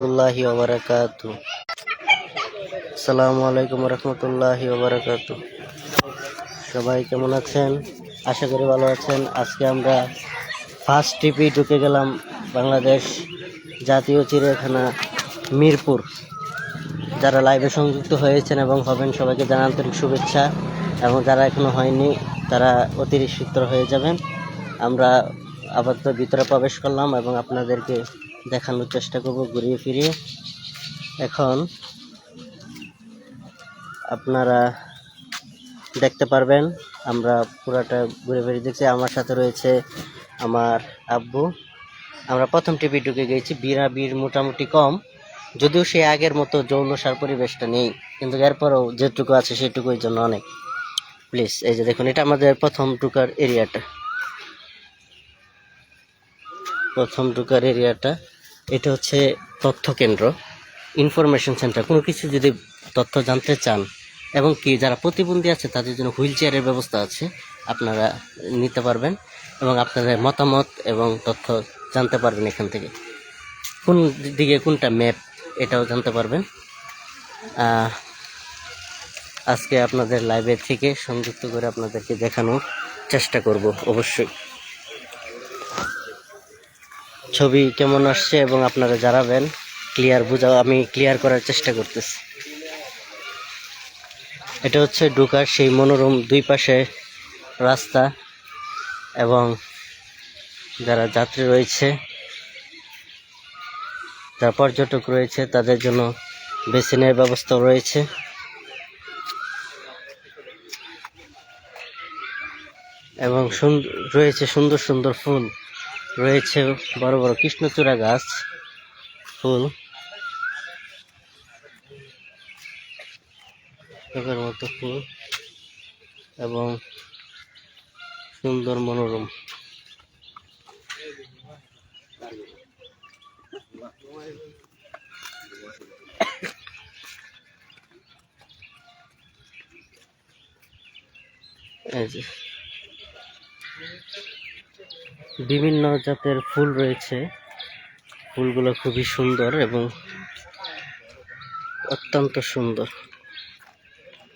রহমতুল্লাহি ওয়া বারাকাতুহু। আসসালামু আলাইকুম রহমতুল্লাহি ওয়া বারাকাতুহু। সবাই কেমন আছেন? আশা করি ভালো আছেন। আজকে আমরা ফার্স্ট ট্রিপে ঢুকে গেলাম বাংলাদেশ জাতীয় চিড়িয়াখানা মিরপুর। যারা লাইভে সংযুক্ত হয়েছেন এবং হবেন সবাইকে জানাই আন্তরিক শুভেচ্ছা, এবং যারা এখনো হয়নি তারা অতি শীঘ্র হয়ে যাবেন। আমরা আপাতত ভিতরে প্রবেশ করলাম এবং আপনাদেরকে দেখানোর চেষ্টা করব ঘুরিয়ে ফিরিয়ে। এখন আপনারা দেখতে পারবেন আমরা পুরাটা ঘুরে ফিরে দেখছি। আমার সাথে রয়েছে আমার আব্বু। আমরা প্রথম টিভি ঢুকে গেছি। ভিড় মোটামুটি কম, যদিও সে আগের মতো জৌলসার পরিবেশটা নেই, কিন্তু এরপরও যেটুকু আছে সেটুকুর জন্য অনেক। প্লিজ এই যে দেখুন, এটা আমাদের প্রথম ঢুকার এরিয়াটা। এটা হচ্ছে তথ্য কেন্দ্র, ইনফরমেশন সেন্টার। কোনো কিছু যদি তথ্য জানতে চান, এবং কি যারা প্রতিবন্ধী আছে তাদের জন্য হুইল চেয়ারের ব্যবস্থা আছে, আপনারা নিতে পারবেন এবং আপনাদের মতামত এবং তথ্য জানতে পারবেন। এখান থেকে কোন দিকে কোনটা ম্যাপ এটাও জানতে পারবেন। আজকে আপনাদের লাইভে থেকে সংযুক্ত করে আপনাদেরকে দেখানোর চেষ্টা করব। অবশ্যই ছবি কেমন আসছে এবং আপনারা জানাবেন। আমি ক্লিয়ার করার চেষ্টা করতেছি। এটা হচ্ছে ঢোকার সেই মনোরম দুই পাশে রাস্তা, এবং যারা যাত্রী রয়েছে, যারা পর্যটক রয়েছে তাদের জন্য বেসিনের ব্যবস্থাও রয়েছে। এবং রয়েছে সুন্দর সুন্দর ফুল, রয়েছে বড় বড় কৃষ্ণচূড়া গাছ, ফুল মতো ফুল, এবং সুন্দর মনোরম। বিভিন্ন জাতের ফুল রয়েছে, ফুলগুলো খুবই সুন্দর এবং অত্যন্ত সুন্দর।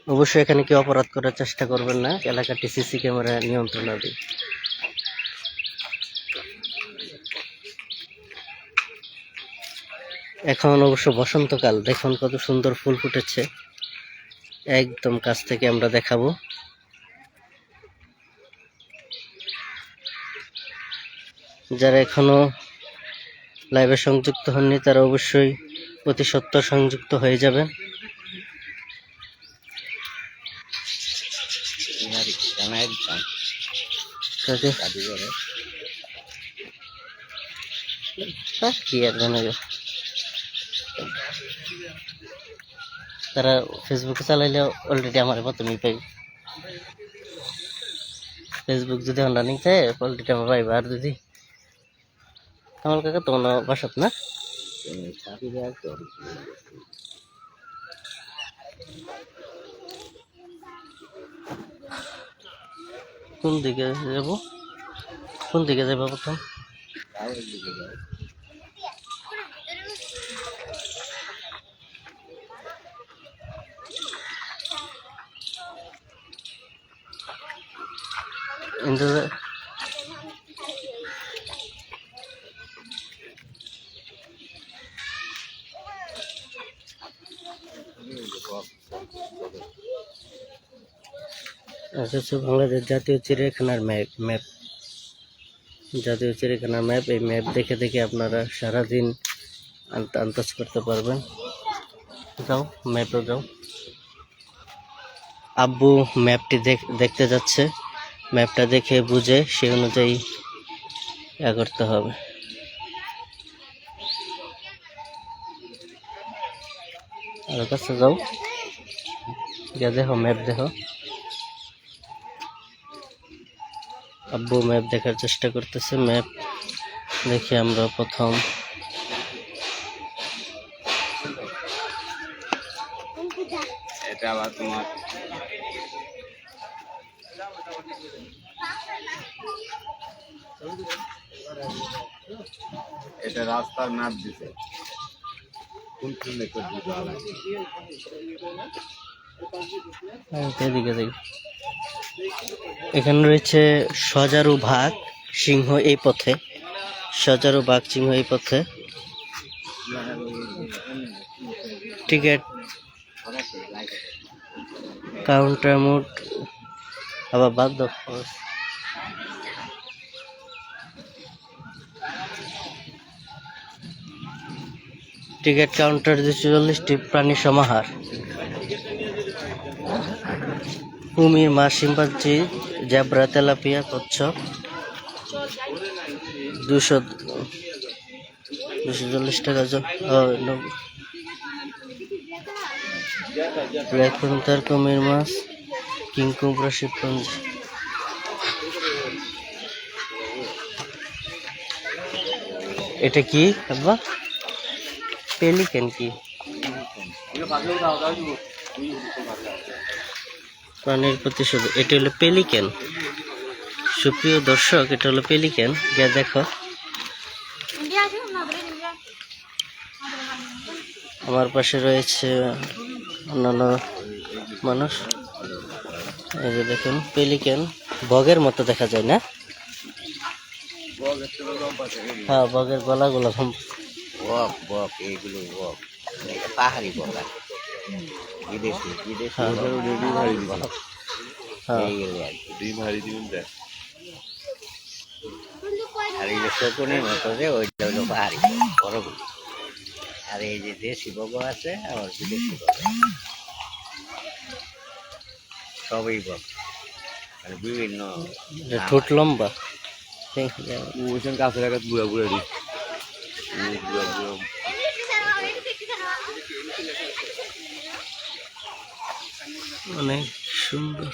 অবশ্যই এখানে কেউ অপরাধ করার চেষ্টা করবেন না, এলাকাটি সিসি ক্যামেরা নিয়ন্ত্রণাধীন। এখন অবশ্য বসন্তকাল, দেখুন কত সুন্দর ফুল ফুটেছে। একদম কাছ থেকে আমরা দেখাবো। যারা এখনো লাইভে সংযুক্ত হননি তারা অবশ্যই অতি সত্বর সংযুক্ত হয়ে যাবেন। তারা ফেসবুকে চালাইলে অলরেডি আমার প্রথমেই পাই। ফেসবুক যদি রানিং থাকে অলরেডি আমার পাইবা। আর যদি আমার কাকা তোমার বাসাত না, কোন দিকে যাবো প্রথম? বাংলাদেশ জাতীয় চিড়িয়াখানার ম্যাপ। জাতীয় চিড়িয়াখানার ম্যাপ, এই ম্যাপ দেখে দেখে আপনারা সারাদিন আন্দাজ করতে পারবেন। যাও ম্যাপে যাও। আব্বু ম্যাপটি দেখতে যাচ্ছে, ম্যাপটা দেখে বুঝে সেই অনুযায়ী করতে হবে। আর কাছে যাও, গিয়ে দেখো ম্যাপ দেখো। আব্বু ম্যাপ দেখার চেষ্টা করতেছে। ম্যাপ দেখে আমরা প্রথম এটা আবার তোমার এটা রাস্তার ম্যাপ দিছে। এদিকে দেখি, এখানে রয়েছে সজারু বাঘ সিংহ এই পথে, সজারু বাঘ সিংহ এই পথে। টিকিট কাউন্টার মোট আবার বাদ দাও। টিকিট কাউন্টার 240টি প্রাণী সমাহার, কুমির, মাছ, শিম্পাঞ্জি, জেব্রা, তেলাপিয়া, কচ্ছপ। 240 টাকা ব্ল্যাক প্যান্থার, কুমির মাছ, কিং কোবরা, শিম্পাঞ্জি। এটা কি আব্বা? পেলিকেন কি? প্রাণীর প্রতিশোধ। এটা হলো পেলিকেন। সুপ্রিয় দর্শক, এটা হলো পেলিকেন। যা দেখো, আমার পাশে রয়েছে অন্যান্য মানুষ। এই যে দেখুন পেলিকেন, বগের মতো দেখা যায় না? হ্যাঁ, বগের গলাগুলো বক বক এইগুলো বক, পাহাড়ি বক আর বিদেশি বিদেশি হ্যাঁ। হ্যাঁ, আর এই যে শকুনের মতো যে ওইটা হলো পাহাড়ি বড়গুলো। আর এই যে দেশি বক আছে আর বিদেশি বক, সবই বক, মানে বিভিন্ন ঠোঁট লম্বা। ওইখান কাছে রাখা বুড়া বুড়া দিই। অনেক সুন্দর।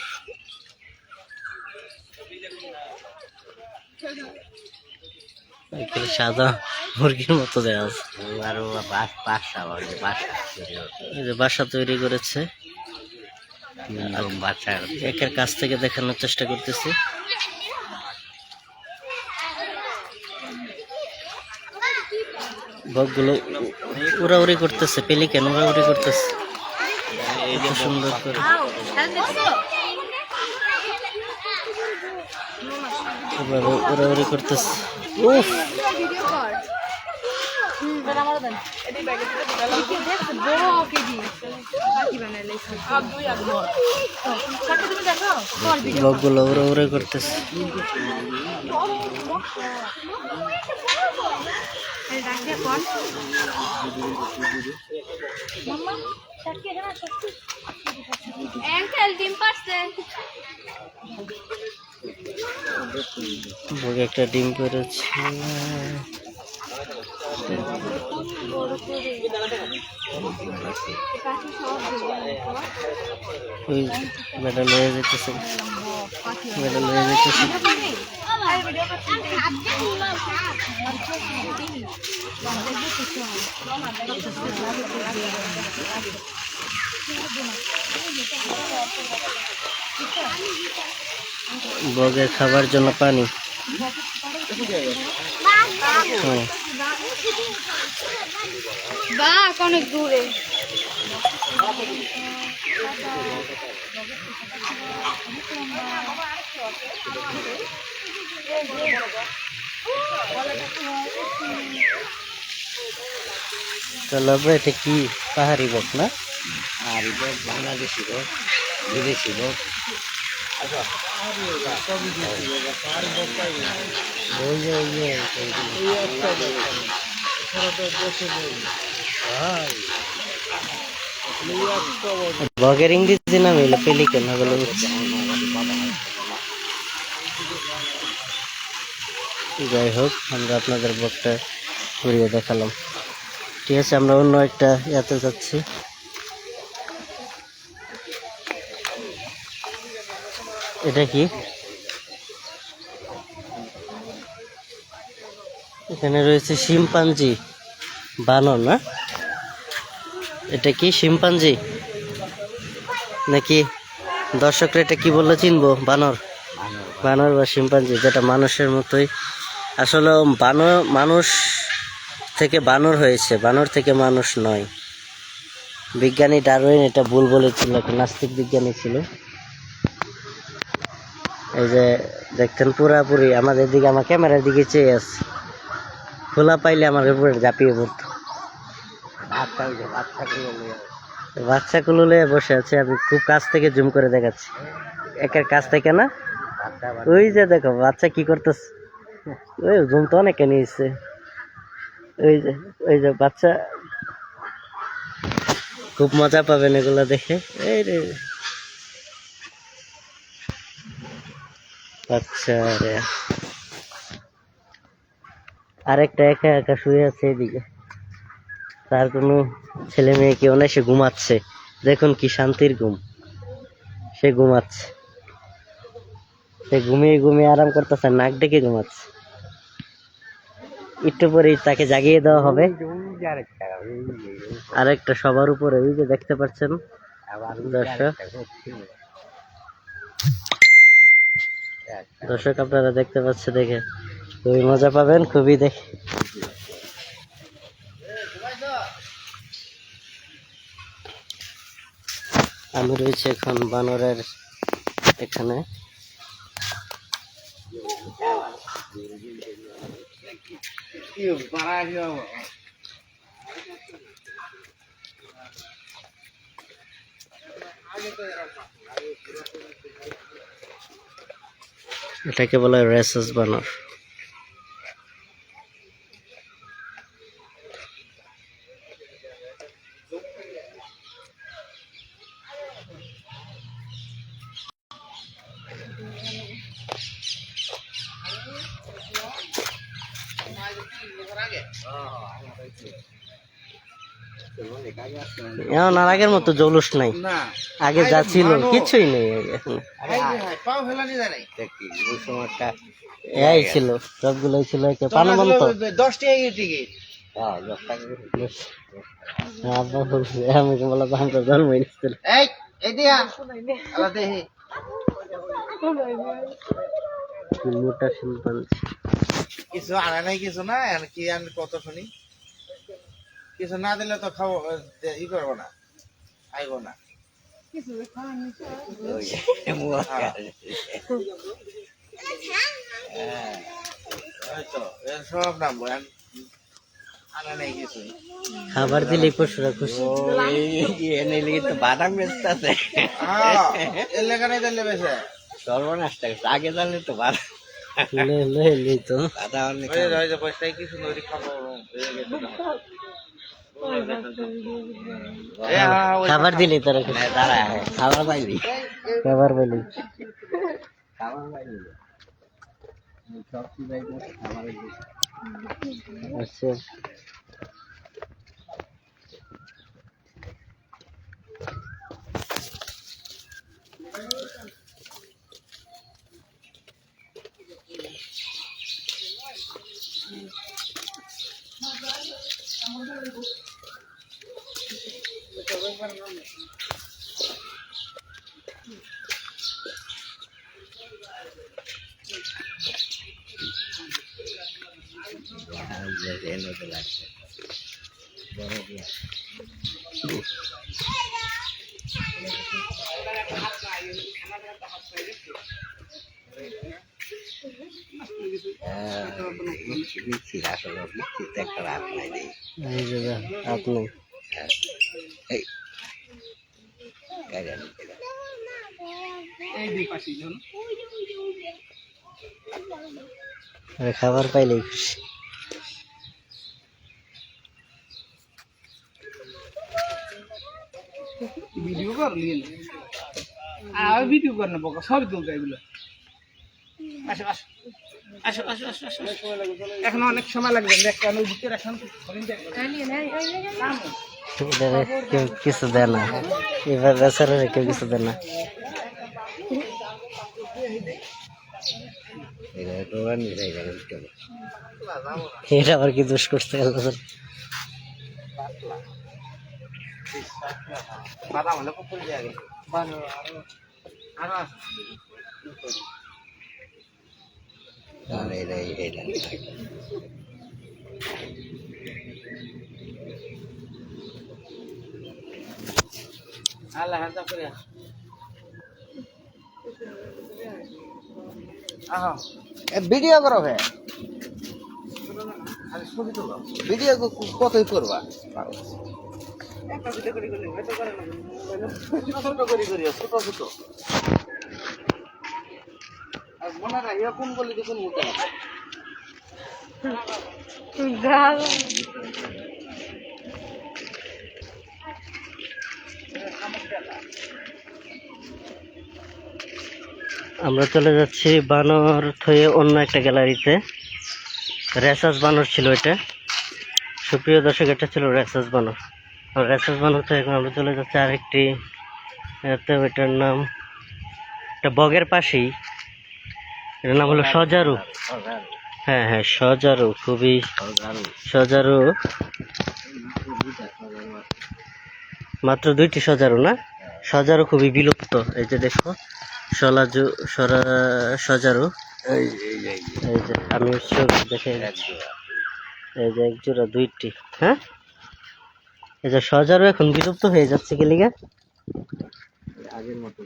সাদা মুরগির মতো দেখা যাচ্ছে। আরো বাসা এই যে বাসা তৈরি করেছে, বাচ্চা একের কাছ থেকে দেখানোর চেষ্টা করতেছি। বকগুলো উড়াউড়ি করতেছে, পেলিকেন উড়াউড়ি করতেছে কত সুন্দর করে। এভাবে উড়াউড়ি করতেছে। উফ, বকগুলো উড়াউড়ি করতেছে। বক একটা ডিম করেছে। ওই মেডাল হয়ে যেতেছে, মেডাল হয়ে যেতেছে। বগের খাবার জন্য পানি। অনেক দূরে। তাহলে এটা কি পাহাড়ি বক না? আর বক বাংলাদেশি বক, বিদেশি বক। বগের ইংরেজি নাম হইলো পেলিকেন। হলো যাই হোক, আমরা আপনাদের বকটা ঘুরিয়ে দেখালাম। ঠিক আছে, আমরা অন্য একটা ইয়াতে যাচ্ছি। এটা কি? এখানে রয়েছে শিম্পাঞ্জি, বানর না? এটা কি শিম্পাঞ্জি নাকি? দর্শকরা এটা কি বললে চিনবো? বানর, বানর বা শিম্পাঞ্জি, যেটা মানুষের মতোই। আসলে মানুষ থেকে বানর হয়েছে, বানর থেকে মানুষ নয়। বিজ্ঞানী ডারউইন এটা ভুল বলেছিল, একটা নাস্তিক বিজ্ঞানী ছিল। এই যে দেখতেন পুরাপুরি আমাদের দিকে, আমার ক্যামেরার দিকে চেয়ে আছে, খোলা পাইলে আমার উপরে ঝাঁপিয়ে পড়তো। বাচ্চাগুলো নিয়ে বসে আছে, আমি খুব কাছ থেকে জুম করে দেখাচ্ছি, একের কাছ থেকে না। ওই যে দেখো বাচ্চা কি করতেছে, ওই জুম তো অনেকে নিয়েছে। ওই যে বাচ্চা, খুব মজা পাবেন এগুলা দেখে। এই রে বাচ্চা রে, আরেকটা একা একা শুয়ে আছে এদিকে, তার কোনো ছেলে মেয়ে কেউ না, সে ঘুমাচ্ছে। দেখুন কি শান্তির ঘুম, সে ঘুমাচ্ছে, সে ঘুমিয়ে ঘুমিয়ে আরাম করতেছে, নাক ডেকে ঘুমাচ্ছে। একটু পরেই তাকে জাগিয়ে দেওয়া হবে। আরেকটা সবার উপরে, ওই যে দেখতে পাচ্ছেন দর্শক, দর্শক আপনারা দেখতে পাচ্ছেন, দেখে খুবই মজা পাবেন, খুবই দেখে। আমি রয়েছে এখন বানরের এখানে। এটাকে বলা হয় রেসাস বানর। এখন আর আগের মতো জৌলুস নাই, আগে যা ছিল কিছুই নেই এখন। এই ছিল, সবগুলোই ছিল প্রাণবন্ত। 10 টাকা টিকিট। আব্বা বলছে, আমি বললাম আমরা জন্মই নিচ্ছিল। এই দিয়া আলা দেহি মোটা শিম্পাঞ্জি কিছু আনে নাই, কিছু না আর কি আমি কত শুনি, কিছু না দিলে তো খাবো, ই করবো না, আইবো না। ওই তো এর সব নামবো, আনে নাই কিছু। খাবার দিলে পশুরা খুশি। তো বাদাম বেচতেছে, এর লেখা নেই দিলে বেশে সর্বনাশ থাকছে। আগে জানলে তো বাদাম তো বাদাম অনেক পয়সায় কিছু নদী খাবো। খাবার দিলে তারা খুশি। দাঁড়া, খাবার পাইলি, খাবার বলি খাবার পাইলি, সব কি খাবারের আচ্ছা। লাগছে আসলে বিচ্ছিত একটা রাত নাই নেই। আপনি এই গাড়ি আনি খাবার পাইলেই খুশি। ভিডিও কর লিন আর ভিডিও কর না বকা সব তুলতে এগুলো। আসো আসো আসো আসো আসো আসো, এখন অনেক সময় লাগবে, দেখ কেন ভিতরে এখন কেউ কিছু দেয় না, এবার বেচারা কেউ কিছু দেয় না। এটা আবার কি দোষ করতে গেল? বাদাম হলে পুকুর দিয়ে আগে আরো আর আল্লাহ হাফেজ করে আহা ভিডিও করো ভাই, ভিডিও কতই করবা? একটা ভিডিও করে গেলে এটা করে না ছোট করে করিও, ছোট ছোট। আর মনে রাখিও কোন গলি কোন মুখে আছে। আমরা চলে যাচ্ছি বানর থয়ে অন্য একটা গ্যালারিতে। রেসাস বানর ছিল এটা, সুপ্রিয় দর্শক, এটা ছিল রেসাস বানর। আর রেসাস বানর থেকে এখন আমরা চলে যাচ্ছি আরেকটি, এটার নাম, এটা বগের পাশেই, এটার নাম হলো সজারু। হ্যাঁ হ্যাঁ, সজারু, খুবই সজারু, মাত্র 2টি সজারু না? সজারু খুবই বিলুপ্ত। এই যে দেখো সজারু, এই যে আমি দেখে, এই যে 1 জোড়া 2টি। হ্যাঁ, এই যে সজারু এখন বিলুপ্ত হয়ে যাচ্ছে কি লিগা? আগের মতো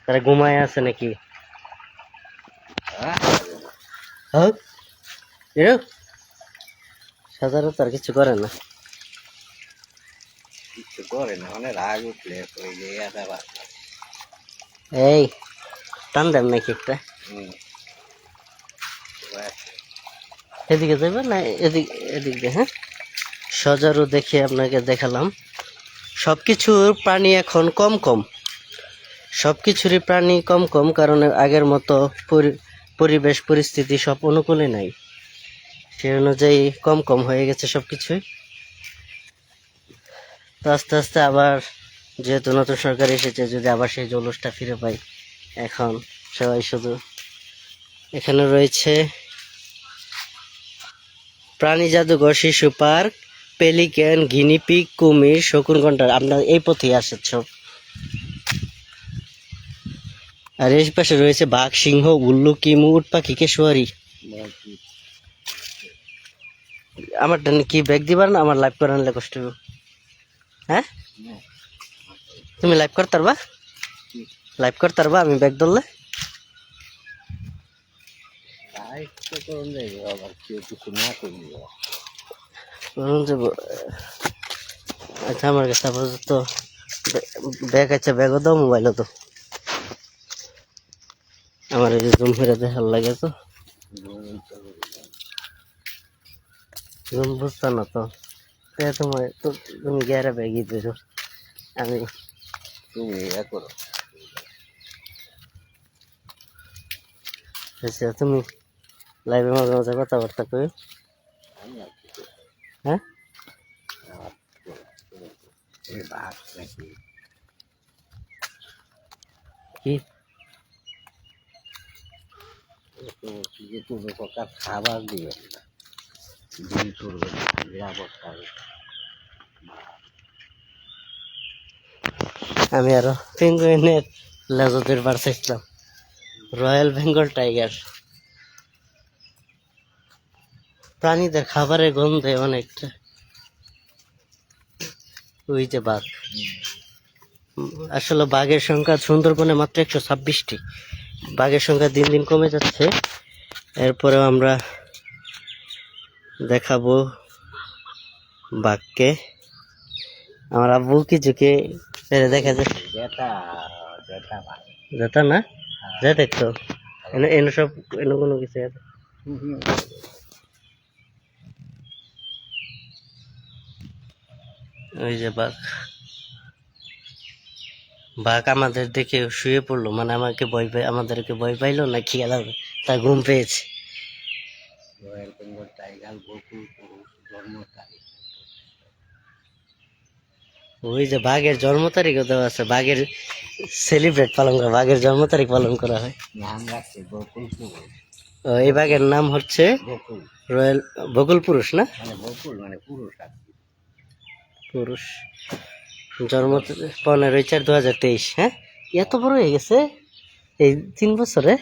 তারা ঘুমায় আছে নাকি? সজারু তার কিছু করে না, কিছু করে না, মানে রাগ উঠলে ওই যে আবার এই টান দেন নাকি একটা? এদিকে যাবে না, এদিক দিয়ে। হ্যাঁ, সজারু দেখে আপনাকে দেখালাম। সবকিছুর প্রাণী এখন কম কম, সবকিছুরই প্রাণী কম কম, কারণ আগের মতো পরিবেশ পরিস্থিতি সব অনুকূলে নাই, সে অনুযায়ী কম কম হয়ে গেছে সবকিছুই। তো আস্তে আস্তে আবার, যেহেতু নতুন সরকার এসেছে, যদি আবার সেই জৌলুসটা ফিরে পাই। এখন সবাই শুধু, এখানে রয়েছে প্রাণী জাদুঘর, শিশু পার্ক, পেলিক্যান, গিনিপিগ, কুমির, শকুন ঘন্টা। আপনার এই পথেই আসে সব। আর এই পাশে রয়েছে বাঘ, সিংহ, উল্লু, কিমু, উট পাখি, কেশুয়ারি। আমারটা কি ব্যাগ দিবার না? আমার লাইভ করে আনলে কষ্ট হবে। হ্যাঁ, তুমি লাইভ করতে পারবা? লাইভ করতে পারবা আমি ব্যাগ ধরলে? আবার কেউ কিছু না করবি। আচ্ছা, আমার কাছে আপাতত ব্যাগ আছে, ব্যাগও দাও, মোবাইলও তো। আমার এই যে জুম ফিরে দেখার লাগে, তো জুম বুঝতো না তো, তোমার তো তুমি গেরা ব্যাগই দিছো, আমি তুমি করো। আচ্ছা, তুমি লাইভে মাঝে মাঝে কথাবার্তা কই। হ্যাঁ, কি কোনো প্রকার খাবার দিবেন না, ডিম করবেন নিরাপত্তা। আমি আরো পেঙ্গুইনের লেজদের বার চাইছিলাম, রয়্যাল বেঙ্গল টাইগার। প্রাণীদের খাবারের গন্ধে অনেকটা। ওই যে বাঘ, আসলে বাঘের সংখ্যা সুন্দরবনে মাত্র 126টি। বাঘের সংখ্যা দিন দিন কমে যাচ্ছে। এরপরেও আমরা দেখাবো বাঘকে। আমার আব্বু কিছুকে দেখা যাচ্ছে, যেটা না যে দেখতো এনে সব এনে কোনো কিছু আছে। ওই যে বাঘ, বাঘ আমাদের দেখে শুয়ে পড়লো, মানে আমাকে ভয় পাই, আমাদেরকে ভয় পাইলো না কি আলাদা, তার ঘুম পেয়েছে। রয়্যাল বেঙ্গল টাইগার বকুল জন্ম তারিখ, ওই যে বাঘের জন্ম তারিখও দেওয়া আছে, বাঘের সেলিব্রেট পালন করা, বাঘের জন্ম তারিখ পালন করা হয়। নাম রাখছে বকুল পুরুষ। এই বাঘের নাম হচ্ছে বকুল, রয়্যাল বকুল পুরুষ না? মানে বকুল মানে পুরুষ আর কি। পুরুষ, জন্ম 15/4/2023। হ্যাঁ, এত বড় হয়ে গেছে এই 3 বছরে,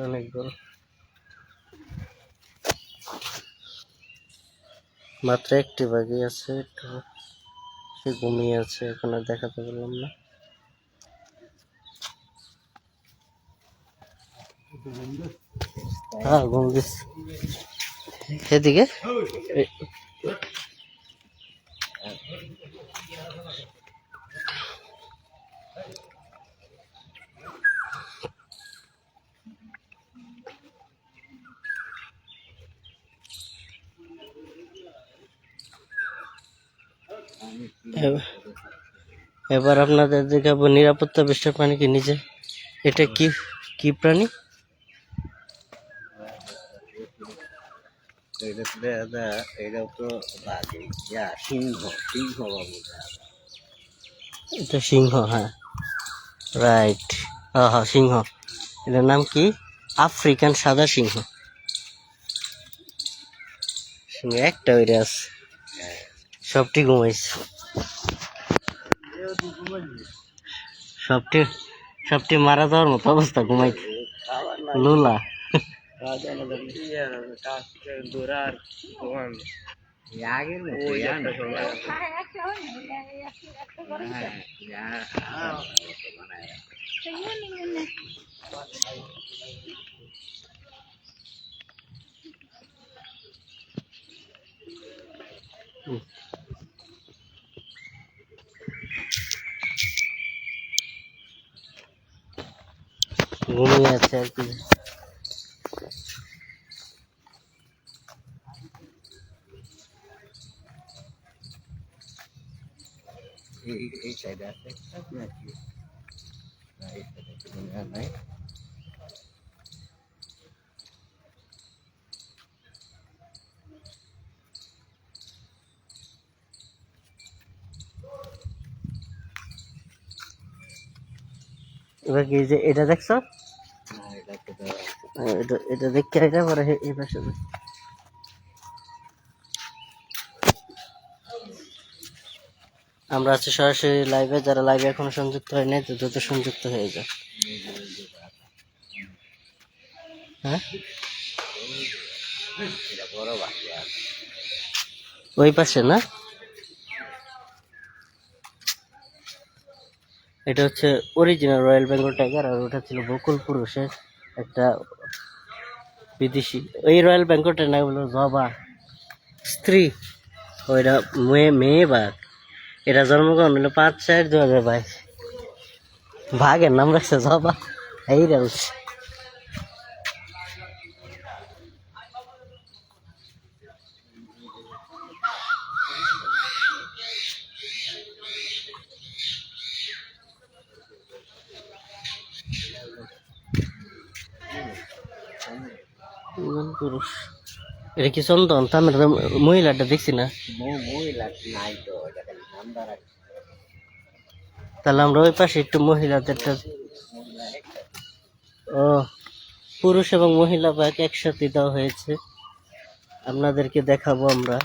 অনেক বড়। মাত্র একটি বাকি আছে, একটু সে ঘুমিয়ে আছে, এখন আর দেখাতে পারলাম না। হ্যাঁ ঘুম দিচ্ছে সেদিকে। এবার আপনাদের দেখাবো নিরাপত্তা বেষ্টিত প্রাণী কি নিচে। এটা কি কি প্রাণী? এটা তো বাঘে, সিংহ, সিংহ বাবু। এটা সিংহ, হ্যাঁ রাইট, হ্যাঁ হ্যাঁ সিংহ। এটার নাম কি? আফ্রিকান সাদা সিংহ। সিংহ একটা ওইটা আছে, সবটি ঘুমাইছে, সবটি সবটি মারা যাওয়ার মতো অবস্থা, ঘুমাইছে লুলা। আগের মতো ঘুমিয়ে আছে আর কি। এই সাইডে আছে নাকি? এই সাইডে নাই। এবার কি যে এটা দেখছো, এটা এটা এটা দেখে এটা পরে এই পাশে দেখ। আমরা আছি সরাসরি লাইভে, যারা লাইভে এখনো সংযুক্ত হয় নাই দ্রুত সংযুক্ত হয়ে যায়। হ্যাঁ বড় বাকি আছে ওই পাশে না, এটা হচ্ছে অরিজিনাল রয়্যাল বেঙ্গল টাইগার, আর ওটা ছিল বকুল পুরুষের একটা বিদেশি। ওই রয়্যাল বেঙ্গল টাইগার হলো জবা স্ত্রী, ওইটা মেয়ে মেয়ে বাঘ। এটা জন্মগ্রহণ হলো 5/4/2022। বাঘের নাম রাখছে জবা, এই রাখছে। পুরুষ এটা কি চন্দন? তার মহিলাটা দেখছি না, মহিলা নাই তো, এটা খালি নাম্বার আছে। তাহলে আমরা ওই পাশে একটু মহিলাদেরটা। ও পুরুষ এবং মহিলা বাঘ একসাথে দেওয়া হয়েছে, আপনাদেরকে দেখাবো আমরা।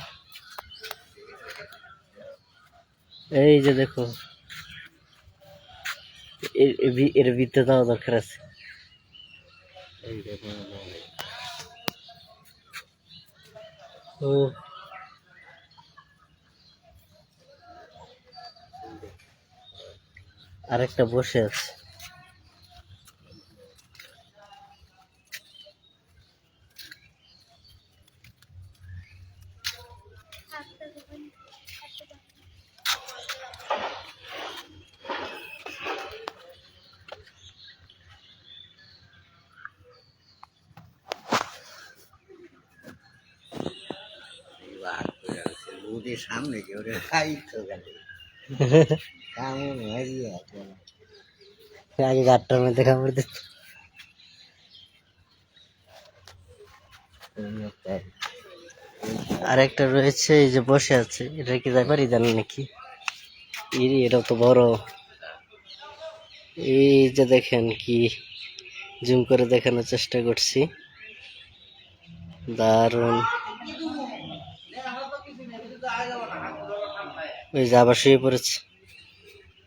এই যে দেখো, এর ভিতরে দেওয়া দরকার আছে। ও আরেকটা বসে আছে। নদীর সামনে কি ওরে খাই তো গেল কেমন হয়ে আগে গাড়টার মধ্যে কামড় দিত। আরেকটা রয়েছে এই যে বসে আছে, এটা কি যাইবারই জানি নাকি। এটা তো বড়, এই যে দেখেন কি জুম করে দেখানোর চেষ্টা করছি, দারুণ। ওই যে আবার শুয়ে পড়েছে,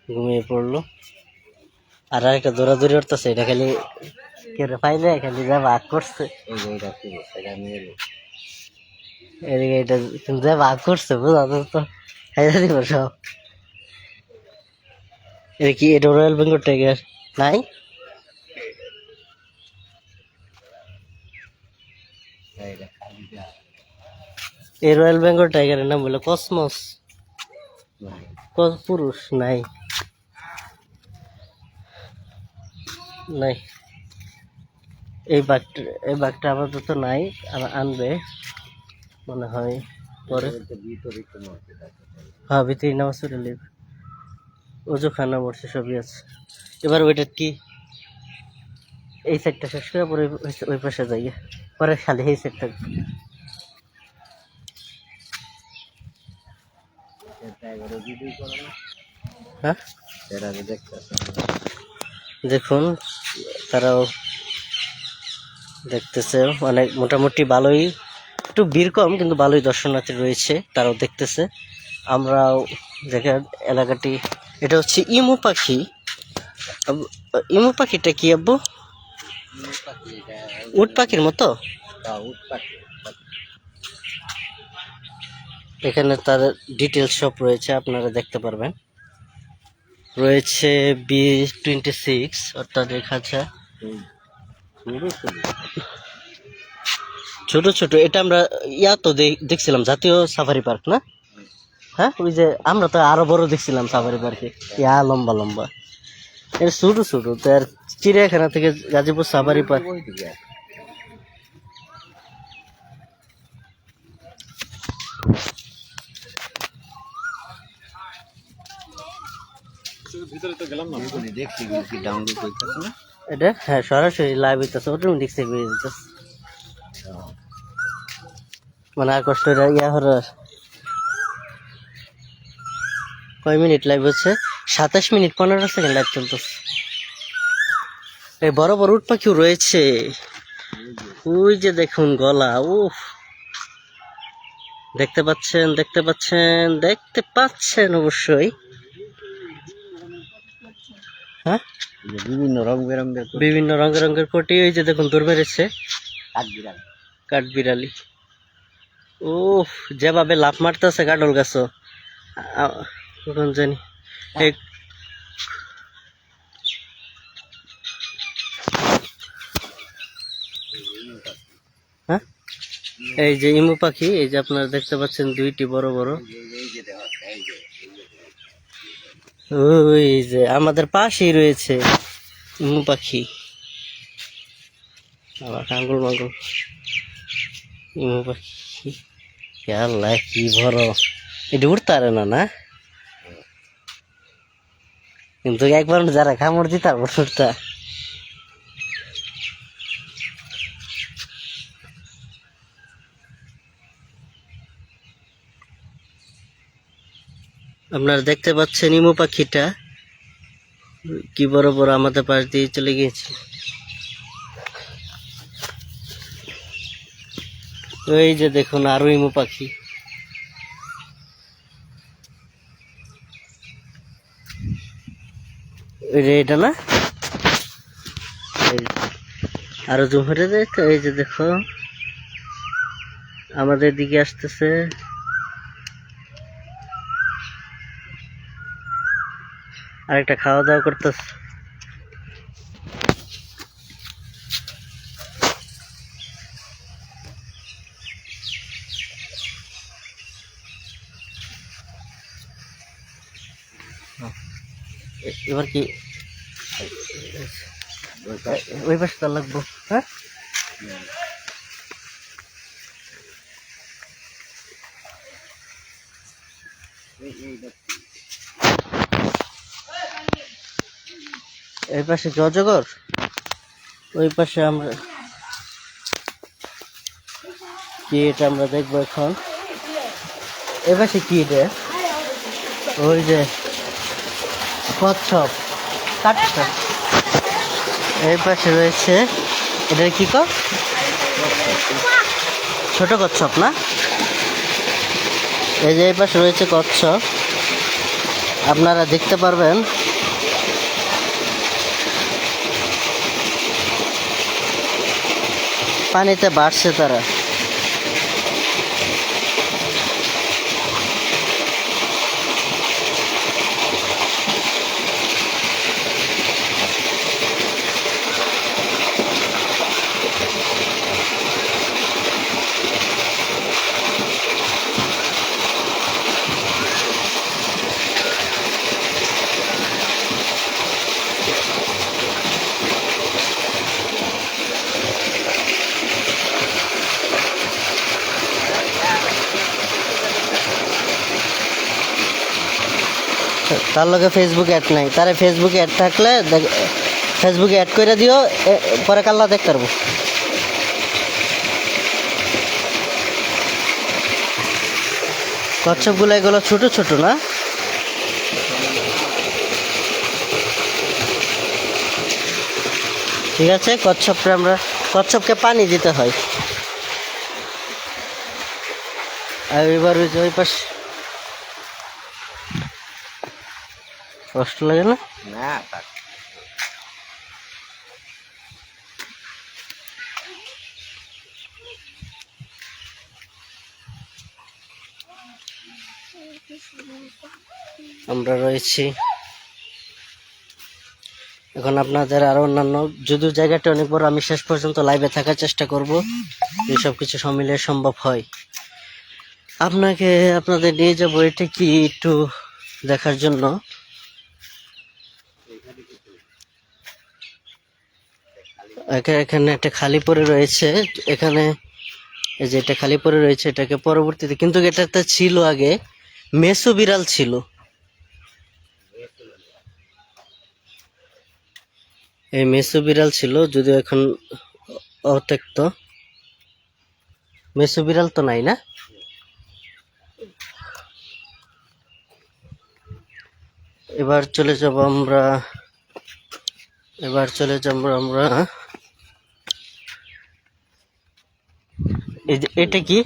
ঘুমিয়ে পড়লো। আর একটা দৌড়াদৌড়ি করতেছে, এটা খালি কেউ পাইলে খালি যা ভাগ করছে। এই যে এটা কি সেটা নিয়ে এদিকে এটা যে ভাগ করছে বুঝা তো খাইতে দিব সব। এটা কি, এটা রয়্যাল বেঙ্গল টাইগার নাই? এই রয়্যাল বেঙ্গল টাইগারের নাম বলে কসমস। পুরুষ নাই, নাই। এই বাঘটা আপাতত নাই, আনবে মনে হয় পরে। হ্যাঁ, ভিতরে নামাজ পড়ে লিভ, ওজো খানা মরছে, সবই আছে। এবার ওইটা কি, এই সাইডটা শেষ করে পরে ওই পাশে যাই, পরে খালি এই সাইড থাকবে। হ্যাঁ, দেখুন তারাও দেখতেছে, অনেক মোটামুটি ভালোই, একটু ভিড় কম কিন্তু ভালোই দর্শনার্থী রয়েছে, তারাও দেখতেছে। আমরাও দেখে এলাকাটি, এটা হচ্ছে ইমু পাখি। ইমু পাখিটা কি আব্বু? উট পাখির মতো। এখানে তার ডিটেলস সব রয়েছে, আপনারা দেখতে পারবেন। রয়েছে B26, অর্থাৎ খাঁচা ছোট ছোট। এটা আমরা তো দেখছিলাম জাতীয় সাফারি পার্ক না? হ্যাঁ, ওই যে আমরা তো আরো বড় দেখছিলাম সাফারি পার্কে, লম্বা লম্বা। এটা ছোট ছোট। তো আর চিড়িয়াখানা থেকে গাজীপুর সাফারি পার্ক, এটা হ্যাঁ সরাসরি লাইভ হইতেছে, অটোমেটিক সেভ হয়ে যেতেছে। মানে আর কষ্ট কয় মিনিট লাইভ হচ্ছে? 27 মিনিট 15 সেকেন্ড লাইভ চলতেছে। এই বড় বড় উট পাখিও রয়েছে, ওই যে দেখুন গলা, উফ, দেখতে পাচ্ছেন, দেখতে পাচ্ছেন, দেখতে পাচ্ছেন অবশ্যই। হ্যাঁ, বিভিন্ন রঙের রঙের কোটি। ওই যে দেখুন দৌড় মেরেছে কাঠবিড়ালি। উফ, যেভাবে লাফ মারতেছে কাটল গাছ, কখন জানি। হ্যাঁ, এই যে ইমু পাখি, এই যে আপনারা দেখতে পাচ্ছেন দুইটি বড় বড়। ওই যে আমাদের পাশেই রয়েছে ইমু পাখি, আবার আঙ্গুল মাঙ্গুল। ইমু পাখি আল্লাহ কি বড়, এটা উঠতে পারে না না, কিন্তু একবার যারা কামড় দিতে পারবো উঠটা। আপনারা দেখতে পাচ্ছেন ইমু পাখিটা কি বড় বড়, আমাদের পাশ দিয়ে চলে গিয়েছে। ওই যে দেখুন আরো ইমু পাখি। ওই যে এটা না, আরো জুম করে দেখ। এই যে দেখো আমাদের দিকে আসতেছে। আরেকটা খাওয়া দাওয়া করতেছে। এবার কি ওই পাশে তার লাগবো? হ্যাঁ, এই পাশে কি অজগর? ওই পাশে আমরা কি, এটা আমরা দেখবো এখন। এই পাশে কি এটা? ওই যে কচ্ছপ, কাঠছপ। এই পাশে রয়েছে, এটা কি ছোট কচ্ছপ না? এই যে এই পাশে রয়েছে কচ্ছপ, আপনারা দেখতে পারবেন। পানিতে বাড়ছে তারা। তার লগে ফেসবুকে অ্যাড নাই, তারে ফেসবুকে অ্যাড থাকলে ফেসবুকে অ্যাড করে দিও, পরে কাল্লা দেখতে পারবো। কচ্ছপগুলো এগুলো ছোট ছোট না? ঠিক আছে, কচ্ছপকে পানি দিতে হয়। আর এবার ওই যে ওই পাশে কষ্ট লাগে না? না থাক। আমরা রয়েছি এখন আপনাদের আরো অন্যান্য, যদিও জায়গাটা অনেক বড়, আমি শেষ পর্যন্ত লাইভে থাকার চেষ্টা করব, এইসব কিছু সমিলে সম্ভব হয়। আপনাদের নিয়ে যাবো এটা কি একটু দেখার জন্য। এখানে একটা খালি পড়ে রয়েছে, এখানে এই যে এটা খালি পড়ে রয়েছে, এটাকে পরবর্তীতে, কিন্তু এটাতে ছিল আগে মেসো বিড়াল ছিল। এই মেসো বিড়াল ছিল, যদিও এখন অত্যক্ত। মেসো বিড়াল তো নাই না? এবার চলে যাব আমরা এই যে এটা কি?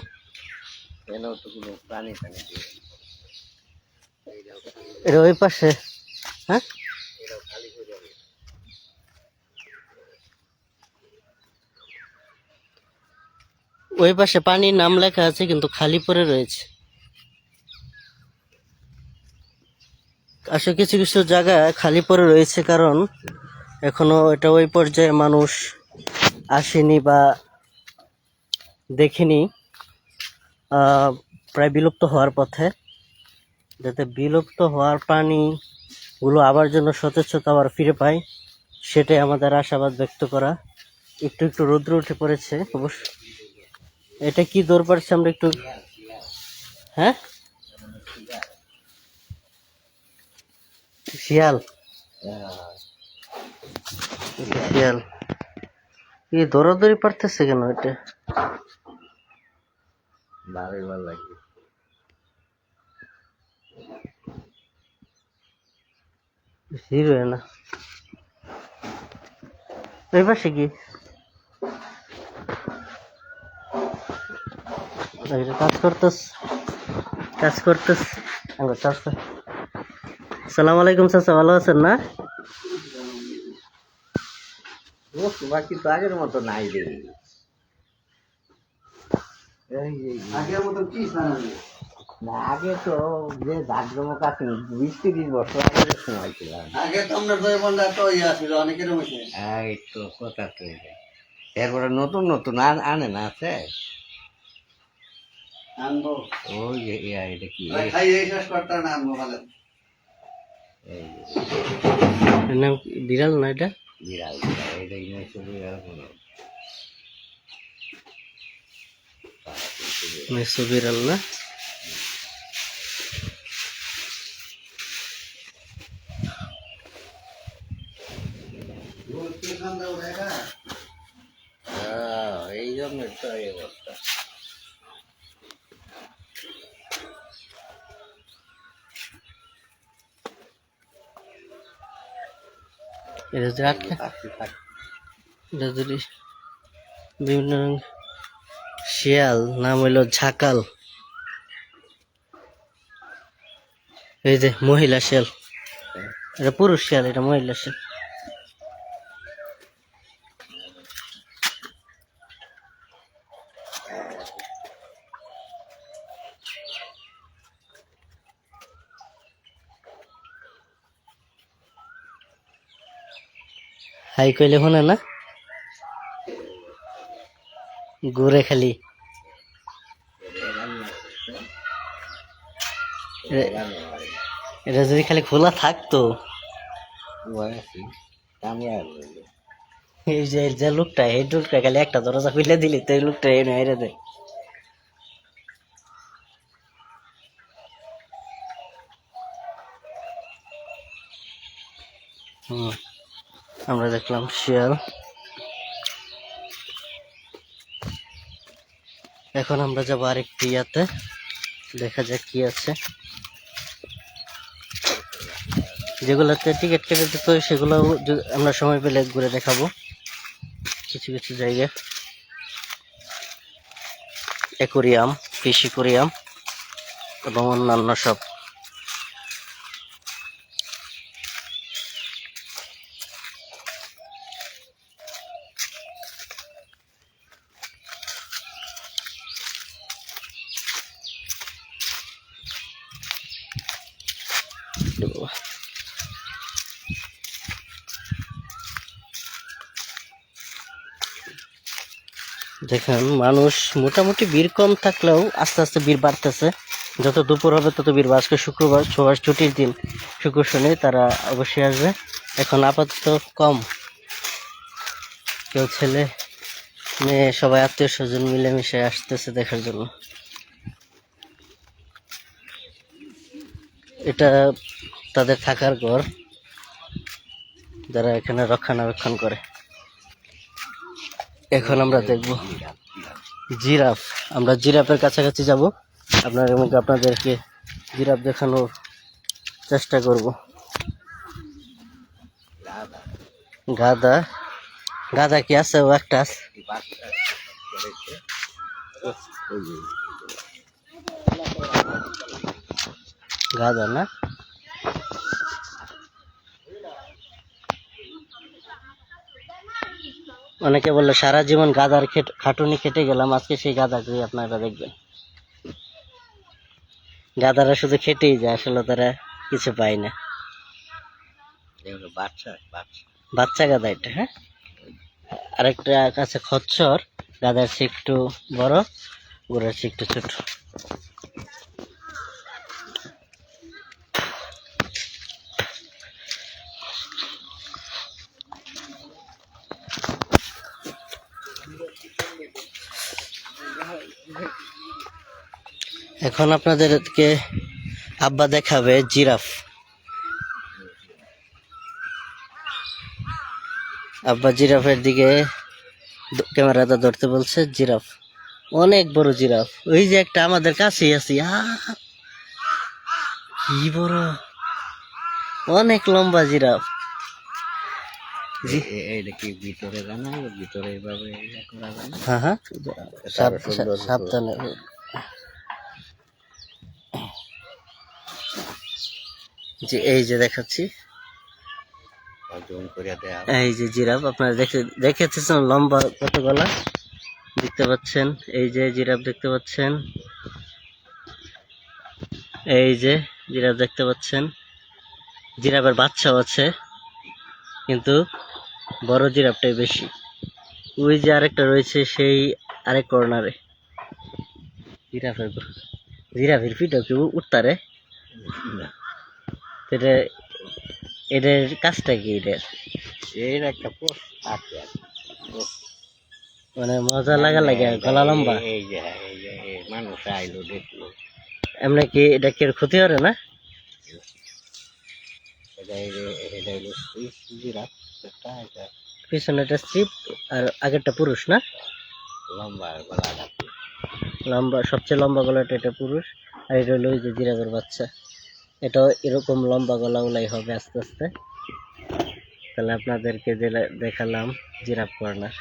এলাও তো কোনো প্রাণী টানি দিয়ে। এটা ওই পাশে, হ্যাঁ ওই পাশে পানির নাম লেখা আছে কিন্তু খালি পড়ে রয়েছে। আসলে কিছু কিছু জায়গা খালি পড়ে রয়েছে, কারণ এখনো এটা ওই পর্যায়ে মানুষ আসেনি বা দেখেনি, প্রায় বিলুপ্ত হওয়ার পথে। যাতে বিলুপ্ত হওয়ার প্রাণীগুলো আবার জন্য সতেজতা আবার ফিরে পায়, সেটাই আমাদের আশাবাদ ব্যক্ত করা। একটু একটু রৌদ্র উঠে পড়েছে অবশ্য। এটা কি দৌড় পাচ্ছে আমরা একটু, হ্যাঁ শিয়াল, শিয়াল কি দৌড়াদৌড়ি পারতেছে কেন? এটা ভালোই ভালো লাগে। হিরো না এই পাশে কি কাজ করতেছ? আসসালামু আলাইকুম চাচা, ভালো আছেন না? বাকি তো আগের মতো নাই রে। না আগে তো যে জাকজমক আছে 20-30 বছর আগের সময় ছিল। আগে তো আমরা তো ছিল অনেকের মধ্যে। এই তো কথা তো এরপরে নতুন নতুন আনে না আছে। আনবো ওই যে এটা কি খাই এই শেষ করতে না, আনবো ভালো। এই নাম বিড়াল না এটা? বিড়াল এটা ইংলিশ বিড়াল কোনো মেসো বিড়াল না? এই জন্য তো এই অবস্থা। এটা যদি আটকে, এটা যদি বিভিন্ন রঙ শিয়াল, নাম হইল ঝাকাল। এই যে মহিলা শিয়াল, এটা পুরুষ শিয়াল, এটা মহিলা শিয়াল। হাই কইলে শোনে না, ঘুরে খালি। এটা যদি খালি খোলা থাকতো, এই যে লোকটা, এই লোকটা খালি একটা দরজা খুলে দিলি তো এই লোকটা হেরে দেয়। দেখলাম শিয়াল। এখন আমরা যাবো আরেকটি ইয়াতে, দেখা যাক কি আছে। যেগুলোতে টিকিট কেটে দিত সেগুলো আমরা সময় পেলে ঘুরে দেখাবো কিছু কিছু জায়গায়। অ্যাকোরিয়াম, ফিশ অ্যাকোরিয়াম এবং অন্যান্য সব। দেখেন মানুষ মোটামুটি ভিড় কম থাকলেও আস্তে আস্তে ভিড় বাড়তেছে। যত দুপুর হবে তত ভিড় বাড়বে। আজকে শুক্রবার, সবার ছুটির দিন, শুক্র শনি, তারা অবশ্যই আসবে। এখন আপাতত কম, কেউ ছেলে মেয়ে সবাই আত্মীয় স্বজন মিলেমিশে আসতেছে দেখার জন্য। এটা তাদের থাকার ঘর, যারা এখানে রক্ষণাবেক্ষণ করে। এখন আমরা দেখব জিরাফ। আমরা জিরাফের কাছাকাছি যাব, আপনাদেরকে জিরাফ দেখানোর চেষ্টা করব। গাধা, গাধা কি আছে? ও একটা আছে। গাধা না, অনেকে বললো সারা জীবন গাধার খাটুনি খেটে গেলাম, আজকে সেই গাধাকে আপনারা দেখবেন। গাধারা শুধু খেটেই যায়, আসলে তারা কিছু পায় না। বাচ্চা গাধা এটা। হ্যাঁ, আরেকটা আছে খচ্চর, গাধার চেয়ে একটু বড়, গোড়ার চেয়ে একটু ছোট। এখন আপনাদেরকে আব্বা দেখাবে জিরাফ। আব্বা জিরাফের দিকে ক্যামেরাটা ধরতে বলছে। জিরাফ অনেক বড় জিরাফ, ওই যে একটা আমাদের কাছেই আছে। কি বড়, অনেক লম্বা জিরাফ। হ্যাঁ হ্যাঁ, সাবধানে। যে এই যে দেখাচ্ছি, এই যে জিরাফ আপনারা দেখেছেন লম্বা কত গলা দেখতে পাচ্ছেন। এই যে জিরাফ দেখতে পাচ্ছেন, এই যে জিরাফ দেখতে পাচ্ছেন। জিরাফের বাচ্চাও আছে, কিন্তু বড় জিরাফটাই বেশি। ওই যে আরেকটা রয়েছে সেই আরেক কর্নারে। জিরাফের পিঠও কি উঠতারে? এটা এটার কাজটা কি? এটার একটা মানে মজা লাগা লাগে, গলা লম্বা। মানুষ আইলো দেখলো, এমনি কি এটা কি ক্ষতি করে না? পিছনে একটা স্ট্রিপ আর আগেরটা পুরুষ না? লম্বা গলা, লম্বা, সবচেয়ে লম্বা গলাটা এটা পুরুষ, আর এটা হলো ওই যে জিরাফের বাচ্চা। এটাও এরকম লম্বা গলা ওলাই হবে আস্তে আস্তে। তাহলে আপনাদেরকে দেখালাম জিরাফ কর্নার।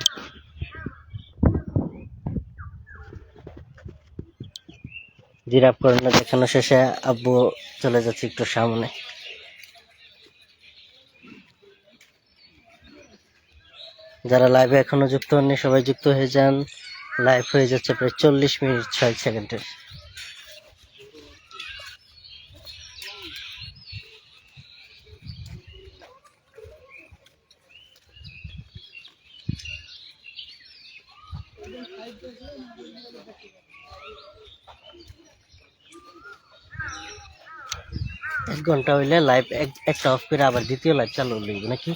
জিরাফ কর্নার দেখানো শেষে আব্বু চলে যাচ্ছে একটু সামনে। যারা লাইভে এখনো যুক্ত হননি সবাই যুক্ত হয়ে যান। লাইভ হয়ে যাচ্ছে প্রায় 40 মিনিট 6 সেকেন্ডের। এক ঘন্টা হইলে লাইভ একটা অফ করে আবার দ্বিতীয় লাইভ চালু হইব নাকি?